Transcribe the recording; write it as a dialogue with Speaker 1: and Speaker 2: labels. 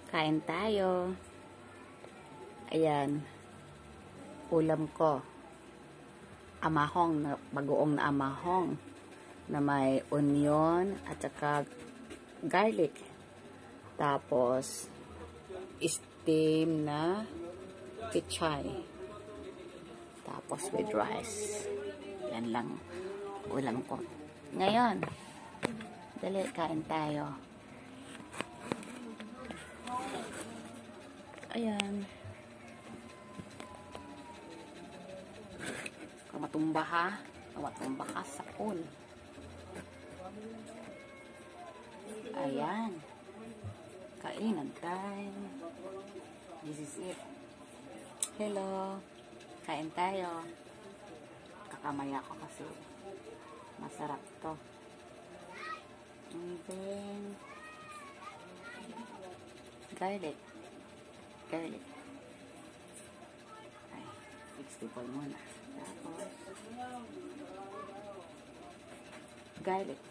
Speaker 1: Kain tayo. Ayan. Ulam ko. Amahong, bagoong na amahong na may onion at saka garlic. Tapos steam na pichay. Tapos with rice. Yan lang ulam ko. Ngayon, dali, kain tayo. Ayan. Kung matumba ha, matumba ka sa pool. Ayan. Kainan time. This is it. Hello. Kain tayo. Kakamaya ko kasi masarap to. And then garlic. Garlic. Ay, 60 muna. Tapos garlic.